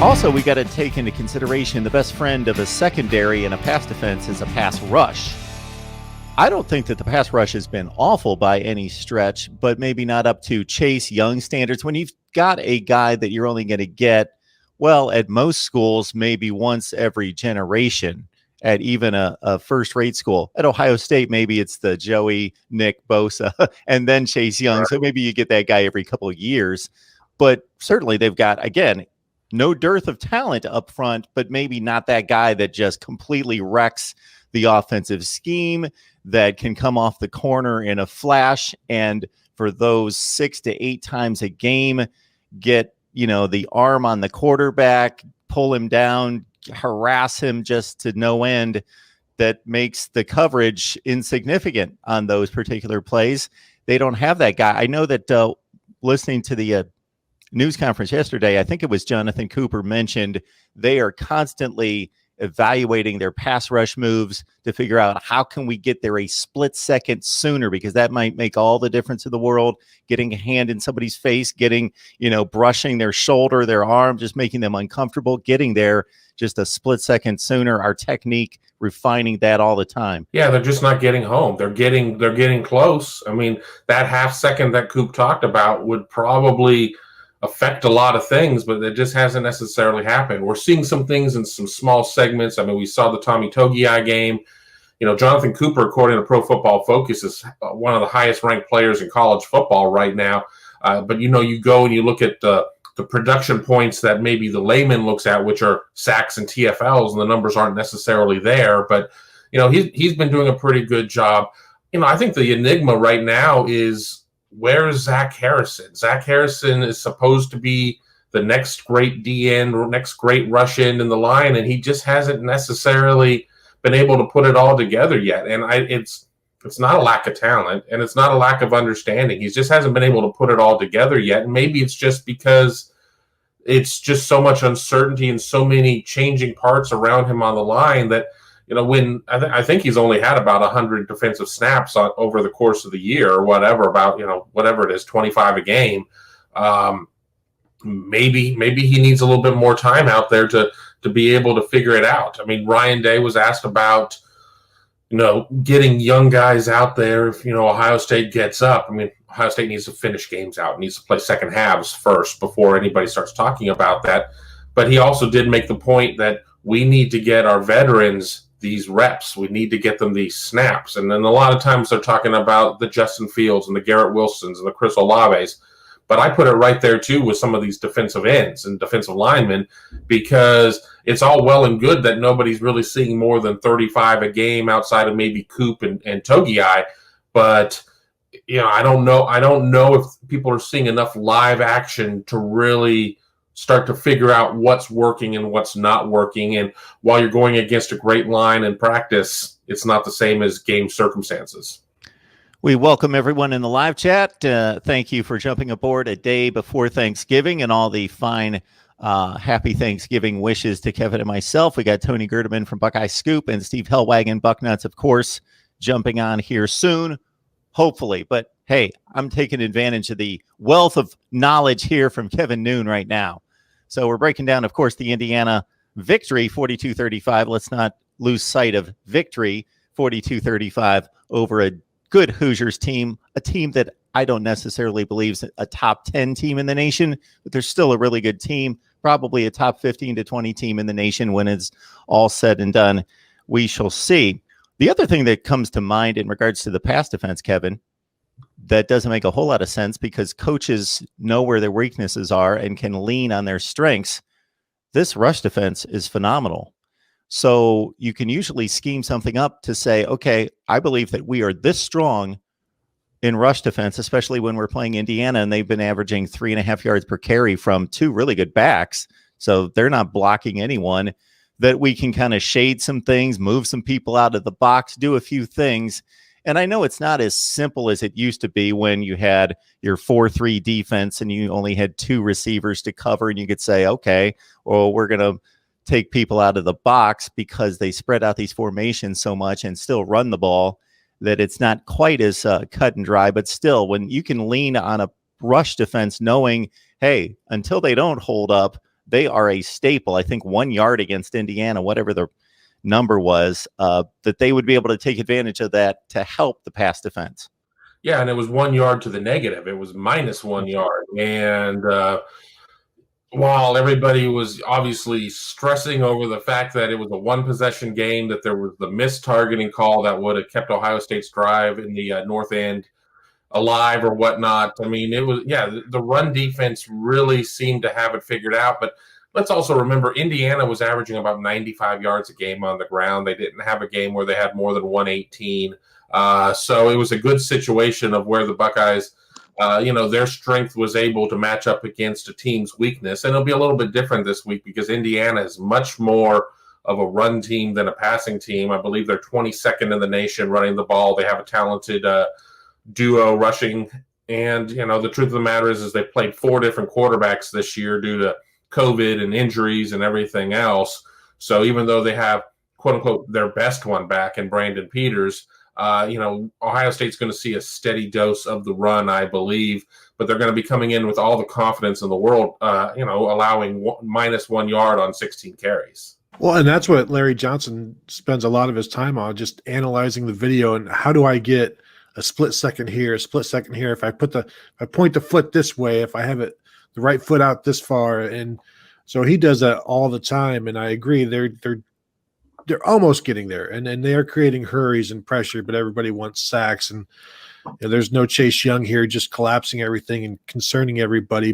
Also, we got to take into consideration the best friend of a secondary in a pass defense is a pass rush. I don't think that the pass rush has been awful by any stretch, but maybe not up to Chase Young standards. When you've got a guy that you're only going to get, well, at most schools, maybe once every generation, at even a first-rate school. At Ohio State, maybe it's the Joey, Nick Bosa, and then Chase Young. So maybe you get that guy every couple of years. But certainly they've got, again, no dearth of talent up front, but maybe not that guy that just completely wrecks the offensive scheme, that can come off the corner in a flash and for those 6 to 8 times a game, get, the arm on the quarterback, pull him down, harass him just to no end, that makes the coverage insignificant on those particular plays. They don't have that guy. I know that listening to the news conference yesterday, I think it was Jonathan Cooper mentioned they are constantly evaluating their pass rush moves to figure out how can we get there a split second sooner, because that might make all the difference in the world. Getting a hand in somebody's face, getting, brushing their shoulder, their arm, just making them uncomfortable, getting there just a split second sooner. Our technique, refining that all the time. Yeah, they're just not getting home. They're getting close. I mean, that half second that Coop talked about would probably affect a lot of things, but it just hasn't necessarily happened. We're seeing some things in some small segments. I mean, we saw the Tommy Togiai game. Jonathan Cooper, according to Pro Football Focus, is one of the highest ranked players in college football right now. But you go and you look at the production points that maybe the layman looks at, which are sacks and TFLs, and the numbers aren't necessarily there. But he's been doing a pretty good job. I think the enigma right now is, where is Zach Harrison? Zach Harrison is supposed to be the next great DN or next great rush end in the line, and he just hasn't necessarily been able to put it all together yet. And it's not a lack of talent, and it's not a lack of understanding. He just hasn't been able to put it all together yet. And maybe it's just because it's just so much uncertainty and so many changing parts around him on the line that, when I think he's only had about 100 defensive snaps over the course of the year or whatever, about, whatever it is, 25 a game. Maybe he needs a little bit more time out there to be able to figure it out. I mean, Ryan Day was asked about, getting young guys out there if, Ohio State gets up. I mean, Ohio State needs to finish games out, needs to play second halves first before anybody starts talking about that. But he also did make the point that we need to get our veterans these reps. We need to get them these snaps. And then a lot of times they're talking about the Justin Fields and the Garrett Wilsons and the Chris Olaves. But I put it right there, too, with some of these defensive ends and defensive linemen, because it's all well and good that nobody's really seeing more than 35 a game outside of maybe Coop and Togiai. But, I don't know if people are seeing enough live action to really start to figure out what's working and what's not working. And while you're going against a great line in practice, it's not the same as game circumstances. We welcome everyone in the live chat. Thank you for jumping aboard a day before Thanksgiving and all the fine happy Thanksgiving wishes to Kevin and myself. We got Tony Gerdeman from Buckeye Scoop and Steve Hellwagon, Bucknuts, of course, jumping on here soon, hopefully. But hey, I'm taking advantage of the wealth of knowledge here from Kevin Noon right now. So we're breaking down, of course, the Indiana victory, 42-35. Let's not lose sight of victory, 42-35 over a good Hoosiers team, a team that I don't necessarily believe is a top 10 team in the nation, but they're still a really good team, probably a top 15 to 20 team in the nation when it's all said and done. We shall see. The other thing that comes to mind in regards to the pass defense, Kevin, that doesn't make a whole lot of sense because coaches know where their weaknesses are and can lean on their strengths. This rush defense is phenomenal. So you can usually scheme something up to say, okay, I believe that we are this strong in rush defense, especially when we're playing Indiana, and they've been averaging 3.5 yards per carry from 2 really good backs. So they're not blocking anyone, that we can kind of shade some things, move some people out of the box, do a few things. And I know it's not as simple as it used to be when you had your 4-3 defense and you only had 2 receivers to cover, and you could say, okay, well, we're going to take people out of the box because they spread out these formations so much and still run the ball, that it's not quite as cut and dry. But still, when you can lean on a rush defense knowing, hey, until they don't hold up, they are a staple. I think 1 yard against Indiana, whatever the number was, that they would be able to take advantage of that to help the pass defense. Yeah, and it was 1 yard to the negative. It was minus 1 yard. And while everybody was obviously stressing over the fact that it was a one possession game, that there was the missed targeting call that would have kept Ohio State's drive in the north end alive or whatnot. I mean, it was, the run defense really seemed to have it figured out. But let's also remember, Indiana was averaging about 95 yards a game on the ground. They didn't have a game where they had more than 118. So it was a good situation of where the Buckeyes, their strength was able to match up against a team's weakness. And it'll be a little bit different this week because Indiana is much more of a run team than a passing team. I believe they're 22nd in the nation running the ball. They have a talented duo rushing. And, the truth of the matter is they played 4 different quarterbacks this year due to COVID and injuries and everything else. So even though they have, quote unquote, their best one back in Brandon Peters, Ohio State's going to see a steady dose of the run, I believe, but they're going to be coming in with all the confidence in the world, allowing minus 1 yard on 16 carries. Well, and that's what Larry Johnson spends a lot of his time on, just analyzing the video and how do I get a split second here, a split second here. If I point the foot this way, if I have it the right foot out this far, and so he does that all the time. And I agree, they're almost getting there, and they are creating hurries and pressure, but everybody wants sacks, and there's no Chase Young here just collapsing everything and concerning everybody.